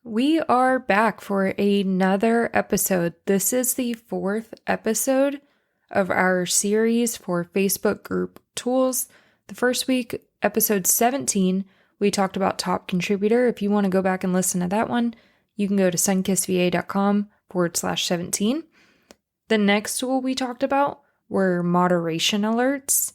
We are back for another episode. This is the fourth episode of our series for Facebook group tools. The first week, episode 17, we talked about top contributor. If you want to go back and listen to that one, you can go to sunkissva.com/17. The next tool we talked about were moderation alerts.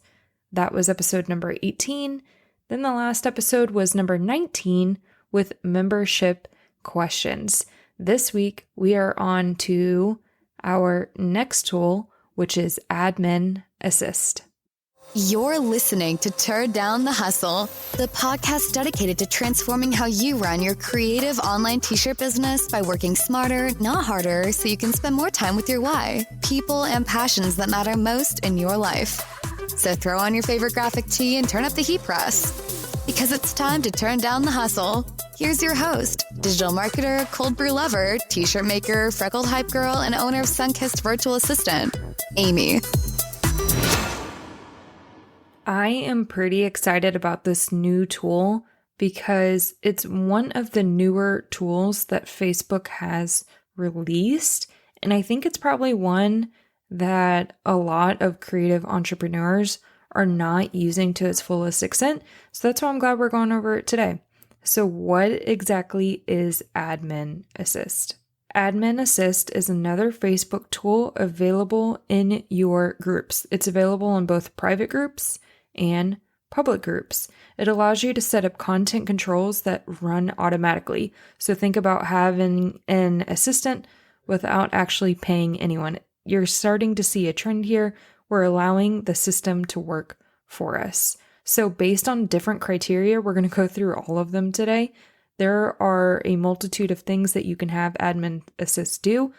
That was episode number 18. Then the last episode was number 19 with membership questions. This week, we are on to our next tool, which is Admin Assist. You're listening to Turn Down the Hustle, the podcast dedicated to transforming how you run your creative online t-shirt business by working smarter, not harder, so you can spend more time with your why, people, and passions that matter most in your life. So throw on your favorite graphic tee and turn up the heat press, because it's time to turn down the hustle. Here's your host, digital marketer, cold brew lover, t-shirt maker, freckled hype girl, and owner of Sunkissed virtual assistant, Amy. I am pretty excited about this new tool because it's one of the newer tools that Facebook has released. And I think it's probably one that a lot of creative entrepreneurs are not using to its fullest extent. So that's why I'm glad we're going over it today. So what exactly is Admin Assist? Admin Assist is another Facebook tool available in your groups. It's available in both private groups and public groups. It allows you to set up content controls that run automatically. So think about having an assistant without actually paying anyone. You're starting to see a trend here. We're allowing the system to work for us. So based on different criteria, we're going to go through all of them today. There are a multitude of things that you can have Admin Assist do,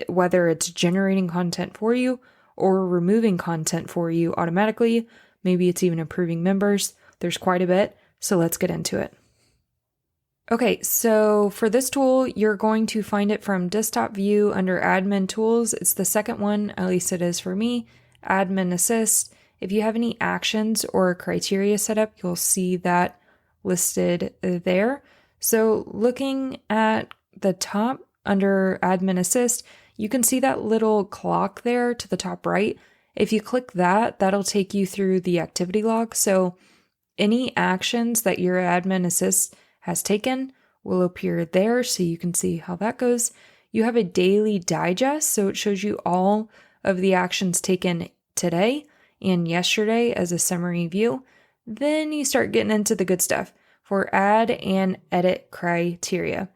whether it's generating content for you or removing content for you automatically. Maybe it's even approving members. There's quite a bit, so let's get into it. Okay, so for this tool, you're going to find it from desktop view under admin tools. It's the second one, at least it is for me, Admin Assist. If you have any actions or criteria set up, you'll see that listed there. So looking at the top under Admin Assist, you can see that little clock there to the top right. If you click that, that'll take you through the activity log. So any actions that your Admin Assist has taken will appear there so you can see how that goes. You have a daily digest, so it shows you all of the actions taken today and yesterday as a summary view. Then you start getting into the good stuff for add and edit criteria.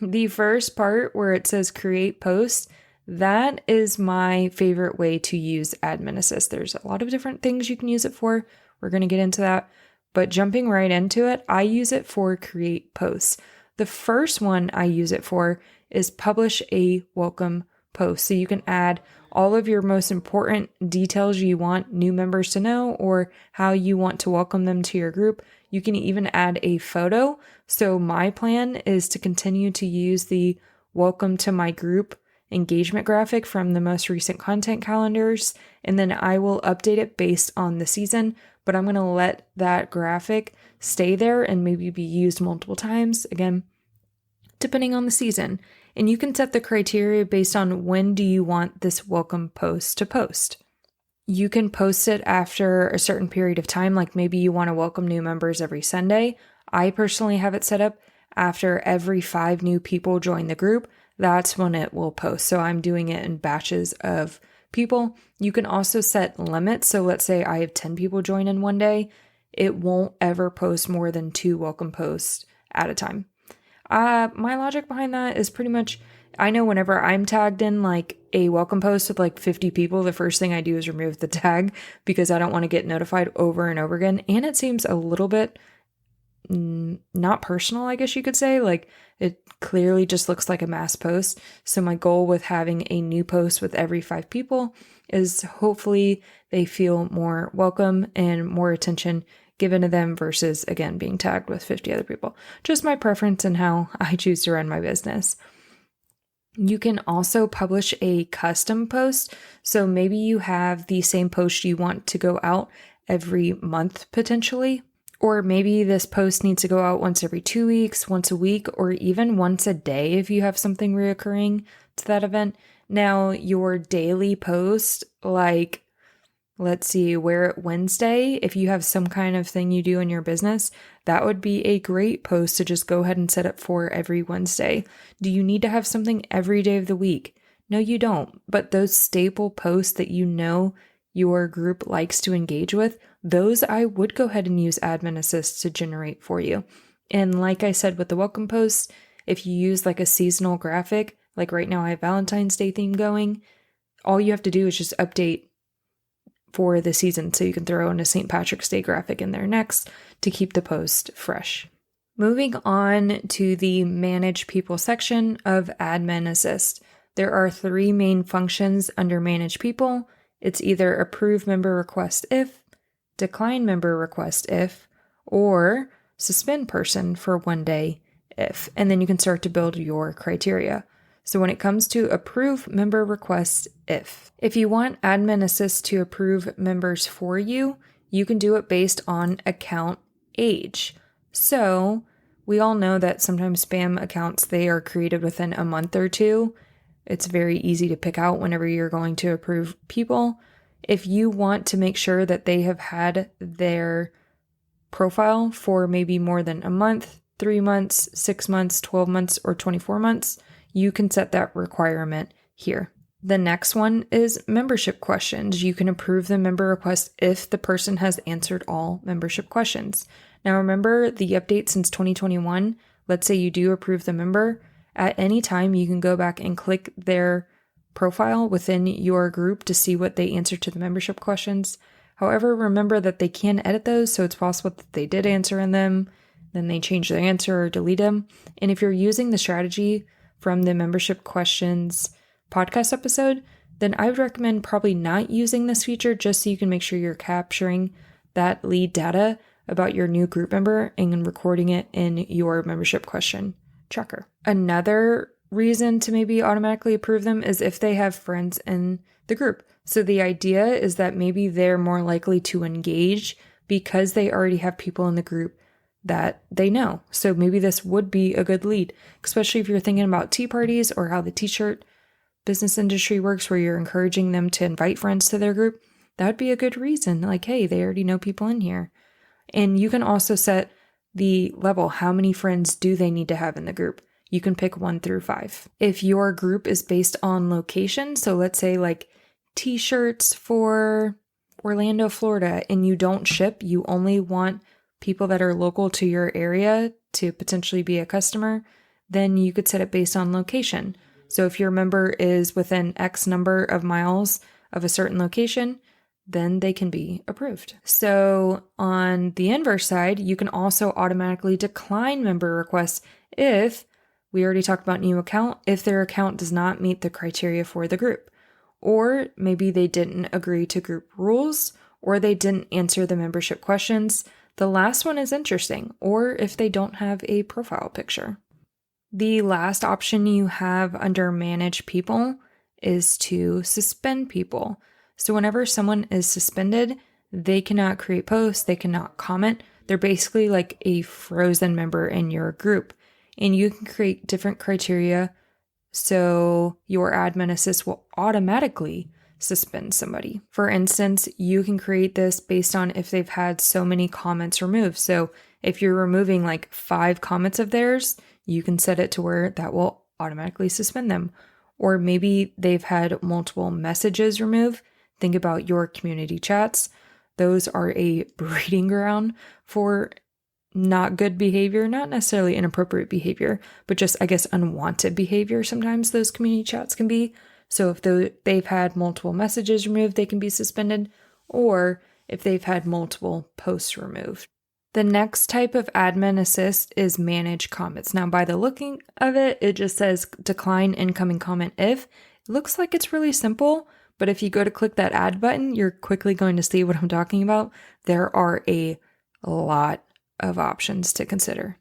The first part where it says create post, that is my favorite way to use Admin Assist. There's a lot of different things you can use it for. We're going to get into that. But jumping right into it, I use it for create posts. The first one I use it for is publish a welcome post. So you can add all of your most important details you want new members to know or how you want to welcome them to your group. You can even add a photo. So my plan is to continue to use the welcome to my group engagement graphic from the most recent content calendars, and then I will update it based on the season, but I'm going to let that graphic stay there and maybe be used multiple times, again, depending on the season. And you can set the criteria based on when do you want this welcome post to post. You can post it after a certain period of time, like maybe you want to welcome new members every Sunday. I personally have it set up after every 5 new people join the group. That's when it will post. So I'm doing it in batches of people. You can also set limits. So let's say I have 10 people join in one day. It won't ever post more than 2 welcome posts at a time. My logic behind that is pretty much, I know whenever I'm tagged in like a welcome post with like 50 people, the first thing I do is remove the tag because I don't want to get notified over and over again. And it seems a little bit not personal, I guess you could say. Like it clearly just looks like a mass post. So my goal with having a new post with every 5 people is hopefully they feel more welcome and more attention given to them versus, again, being tagged with 50 other people. Just my preference and how I choose to run my business. You can also publish a custom post. So maybe you have the same post you want to go out every month potentially, Or maybe this post needs to go out once every 2 weeks, once a week, or even once a day if you have something reoccurring to that event. Now, your daily post, like, let's see, Wear It Wednesday, if you have some kind of thing you do in your business, that would be a great post to just go ahead and set up for every Wednesday. Do you need to have something every day of the week? No, you don't. But those staple posts that you know your group likes to engage with, those I would go ahead and use Admin Assist to generate for you. And like I said with the welcome posts, if you use like a seasonal graphic, like right now I have Valentine's Day theme going, all you have to do is just update for the season. So you can throw in a St. Patrick's Day graphic in there next to keep the post fresh. Moving on to the Manage People section of Admin Assist. There are 3 main functions under Manage People. It's either approve member request if, decline member request if, or suspend person for 1 day if. And then you can start to build your criteria. So when it comes to approve member requests if you want Admin Assist to approve members for you, you can do it based on account age. So we all know that sometimes spam accounts, they are created within a month or 2. It's very easy to pick out whenever you're going to approve people. If you want to make sure that they have had their profile for maybe more than a month, 3 months, 6 months, 12 months, or 24 months, you can set that requirement here. The next one is membership questions. You can approve the member request if the person has answered all membership questions. Now remember the update since 2021. Let's say you do approve the member. At any time, you can go back and click their profile within your group to see what they answered to the membership questions. However, remember that they can edit those, so it's possible that they did answer in them, then they change their answer or delete them. And if you're using the strategy from the membership questions podcast episode, then I would recommend probably not using this feature just so you can make sure you're capturing that lead data about your new group member and recording it in your membership question tracker. Another reason to maybe automatically approve them is if they have friends in the group. So the idea is that maybe they're more likely to engage because they already have people in the group that they know. So maybe this would be a good lead, especially if you're thinking about tea parties or how the t-shirt business industry works where you're encouraging them to invite friends to their group. That would be a good reason. Like, hey, they already know people in here. And you can also set the level. How many friends do they need to have in the group? You can pick 1 through 5. If your group is based on location, so let's say like t-shirts for Orlando, Florida, and you don't ship, you only want people that are local to your area to potentially be a customer, then you could set it based on location. So if your member is within X number of miles of a certain location, then they can be approved. So on the inverse side, you can also automatically decline member requests if, we already talked about new account, if their account does not meet the criteria for the group. Or maybe they didn't agree to group rules, or they didn't answer the membership questions. The last one is interesting, or if they don't have a profile picture. The last option you have under Manage People is to suspend people. So whenever someone is suspended, they cannot create posts, they cannot comment. They're basically like a frozen member in your group. And you can create different criteria so your Admin Assist will automatically suspend somebody. For instance, you can create this based on if they've had so many comments removed. So if you're removing like 5 comments of theirs, you can set it to where that will automatically suspend them. Or maybe they've had multiple messages removed. Think about your community chats. Those are a breeding ground for not good behavior, not necessarily inappropriate behavior, but just, I guess, unwanted behavior. Sometimes those community chats can be. So if they've had multiple messages removed, they can be suspended, or if they've had multiple posts removed. The next type of Admin Assist is Manage Comments. Now, by the looking of it, it just says decline incoming comment if. It looks like it's really simple, but if you go to click that add button, you're quickly going to see what I'm talking about. There are a lot of options to consider.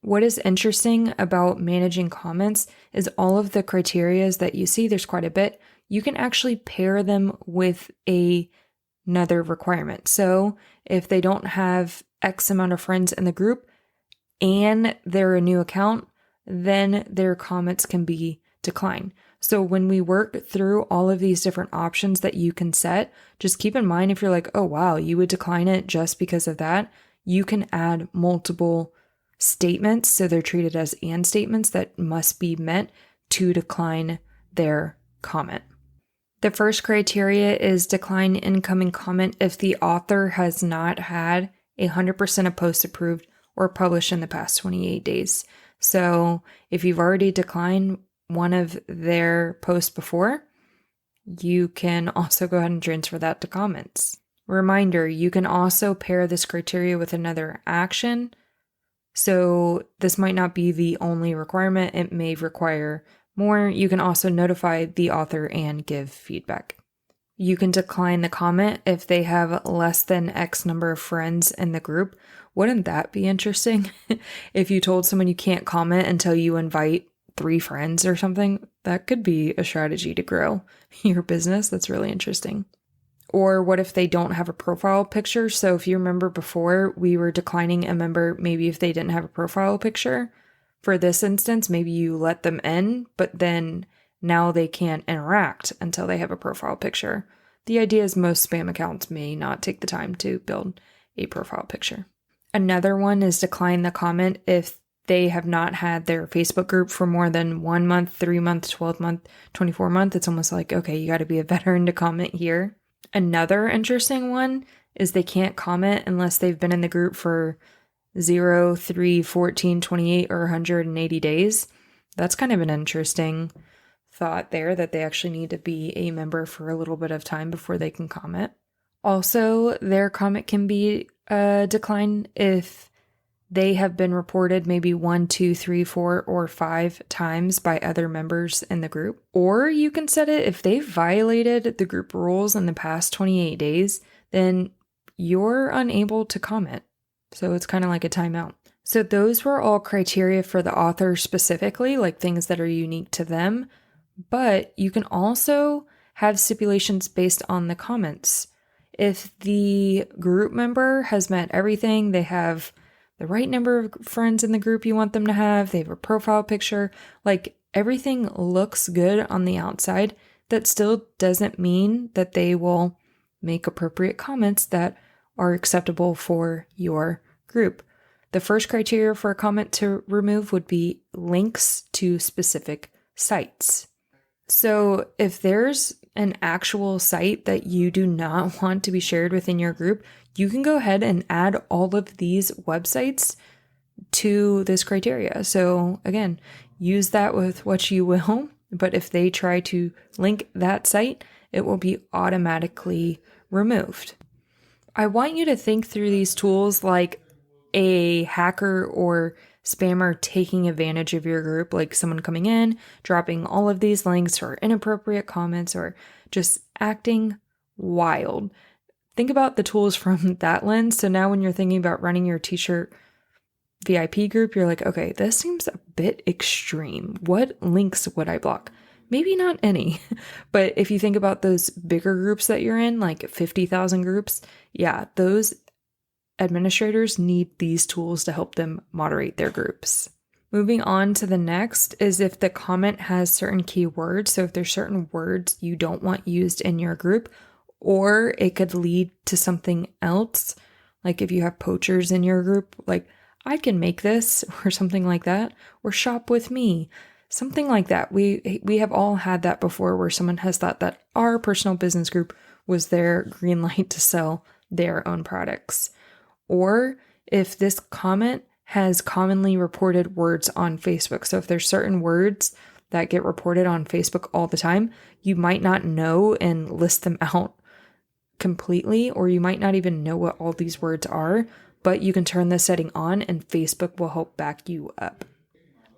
What is interesting about managing comments is all of the criterias that you see, there's quite a bit, you can actually pair them with another requirement. So if they don't have X amount of friends in the group and they're a new account, then their comments can be declined. So when we work through all of these different options that you can set, just keep in mind if you're like, oh wow, you would decline it just because of that, you can add multiple statements. So they're treated as and statements that must be met to decline their comment. The first criteria is decline incoming comment if the author has not had 100% of posts approved or published in the past 28 days. So if you've already declined one of their posts before, you can also go ahead and transfer that to comments. Reminder, you can also pair this criteria with another action. So this might not be the only requirement. It may require more. You can also notify the author and give feedback. You can decline the comment if they have less than X number of friends in the group. Wouldn't that be interesting? If you told someone you can't comment until you invite 3 friends or something, that could be a strategy to grow your business. That's really interesting. Or what if they don't have a profile picture? So if you remember before, we were declining a member maybe if they didn't have a profile picture. For this instance, maybe you let them in, but then now they can't interact until they have a profile picture. The idea is most spam accounts may not take the time to build a profile picture. Another one is decline the comment if they have not had their Facebook group for more than 1 month, 3 months, 12 month, 24 month. It's almost like, okay, you got to be a veteran to comment here. Another interesting one is they can't comment unless they've been in the group for 0, 3, 14, 28, or 180 days. That's kind of an interesting thought there that they actually need to be a member for a little bit of time before they can comment. Also, their comment can be declined if they have been reported maybe 1, 2, 3, 4, or 5 times by other members in the group. Or you can set it if they've violated the group rules in the past 28 days, then you're unable to comment. So it's kind of like a timeout. So those were all criteria for the author specifically, like things that are unique to them. But you can also have stipulations based on the comments. If the group member has met everything, they have the right number of friends in the group you want them to have, they have a profile picture, like everything looks good on the outside, that still doesn't mean that they will make appropriate comments that are acceptable for your group. The first criteria for a comment to remove would be links to specific sites. So if there's an actual site that you do not want to be shared within your group, you can go ahead and add all of these websites to this criteria. So again, use that with what you will, but if they try to link that site, it will be automatically removed. I want you to think through these tools like a hacker or spammer taking advantage of your group, like someone coming in, dropping all of these links or inappropriate comments or just acting wild. Think about the tools from that lens. So now when you're thinking about running your t-shirt VIP group, you're like, okay, this seems a bit extreme. What links would I block? Maybe not any, but if you think about those bigger groups that you're in, like 50,000 groups, yeah, those administrators need these tools to help them moderate their groups. Moving on to the next is if the comment has certain keywords. So if there's certain words you don't want used in your group, or it could lead to something else. Like if you have poachers in your group, like I can make this or something like that, or shop with me, something like that. We have all had that before where someone has thought that our personal business group was their green light to sell their own products. Or if this comment has commonly reported words on Facebook. So if there's certain words that get reported on Facebook all the time, you might not know and list them out completely, or you might not even know what all these words are, but you can turn this setting on and Facebook will help back you up.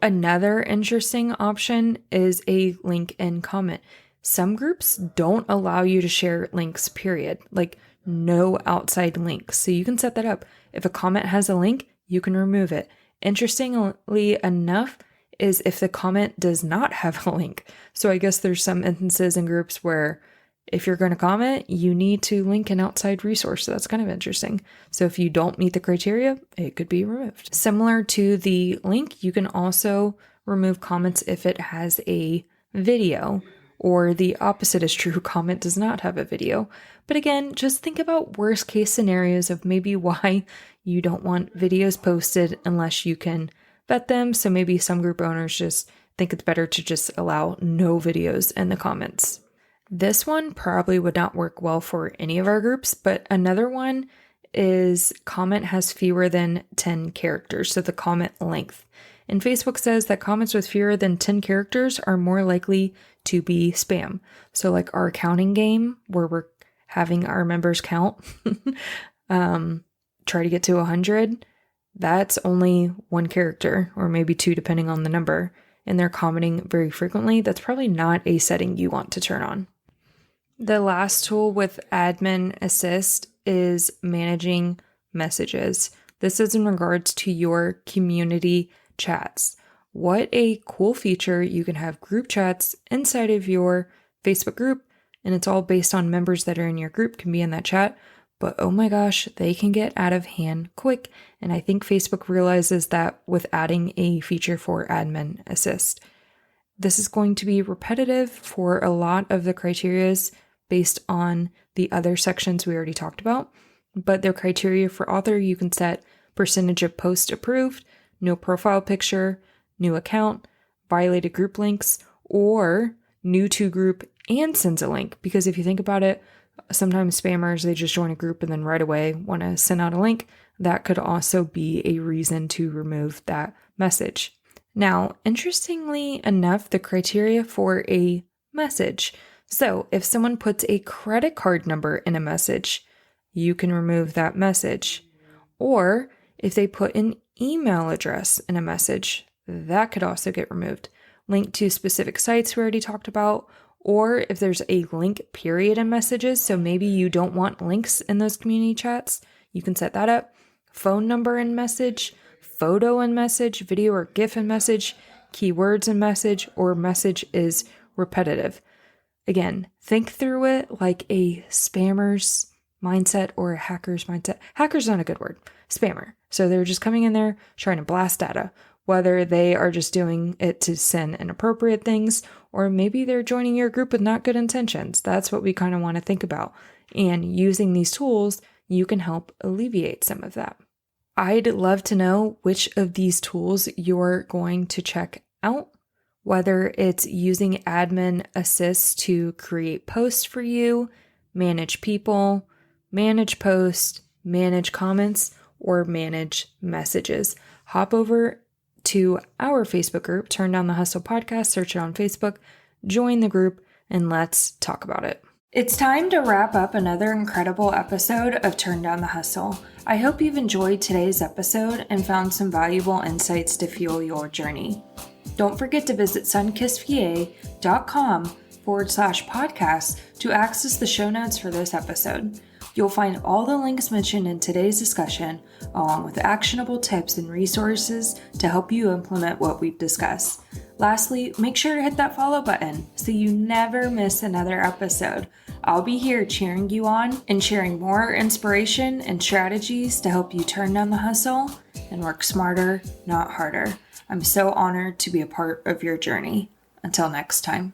Another interesting option is a link in comment. Some groups don't allow you to share links, period. Like no outside links. So you can set that up. If a comment has a link, you can remove it. Interestingly enough, is if the comment does not have a link. So I guess there's some instances in groups where if you're going to comment, you need to link an outside resource. So that's kind of interesting. So if you don't meet the criteria, it could be removed. Similar to the link, you can also remove comments if it has a video, or the opposite is true, comment does not have a video. But again, just think about worst case scenarios of maybe why you don't want videos posted unless you can vet them. So maybe some group owners just think it's better to just allow no videos in the comments. This one probably would not work well for any of our groups, but another one is comment has fewer than 10 characters, so the comment length. And Facebook says that comments with fewer than 10 characters are more likely to be spam. So like our counting game where we're having our members count, try to get to 100, that's only one character or maybe two depending on the number, and they're commenting very frequently. That's probably not a setting you want to turn on. The last tool with Admin Assist is managing messages. This is in regards to your community chats. What a cool feature. You can have group chats inside of your Facebook group, and it's all based on members that are in your group can be in that chat. But oh my gosh, they can get out of hand quick. And I think Facebook realizes that with adding a feature for Admin Assist. This is going to be repetitive for a lot of the criterias based on the other sections we already talked about. But their criteria for author, you can set percentage of posts approved, no profile picture, new account, violated group links, or new to group and sends a link. Because if you think about it, sometimes spammers, they just join a group and then right away want to send out a link. That could also be a reason to remove that message. Now, interestingly enough, the criteria for a message. So if someone puts a credit card number in a message, you can remove that message. Or if they put an email address in a message, that could also get removed. Link to specific sites we already talked about, or if there's a link period in messages, so maybe you don't want links in those community chats, you can set that up. Phone number in message, photo in message, video or GIF in message, keywords in message, or message is repetitive. Again, think through it like a spammer's mindset or a hacker's mindset. Hacker's not a good word. Spammer. So they're just coming in there trying to blast data, whether they are just doing it to send inappropriate things, or maybe they're joining your group with not good intentions. That's what we kind of want to think about. And using these tools, you can help alleviate some of that. I'd love to know which of these tools you're going to check out, whether it's using Admin Assist to create posts for you, manage people, manage posts, manage comments, or manage messages. Hop over to our Facebook group, Turn Down the Hustle Podcast, search it on Facebook, join the group, and let's talk about it. It's time to wrap up another incredible episode of Turn Down the Hustle. I hope you've enjoyed today's episode and found some valuable insights to fuel your journey. Don't forget to visit sunkissva.com/podcast to access the show notes for this episode. You'll find all the links mentioned in today's discussion, along with actionable tips and resources to help you implement what we've discussed. Lastly, make sure to hit that follow button so you never miss another episode. I'll be here cheering you on and sharing more inspiration and strategies to help you turn down the hustle and work smarter, not harder. I'm so honored to be a part of your journey. Until next time.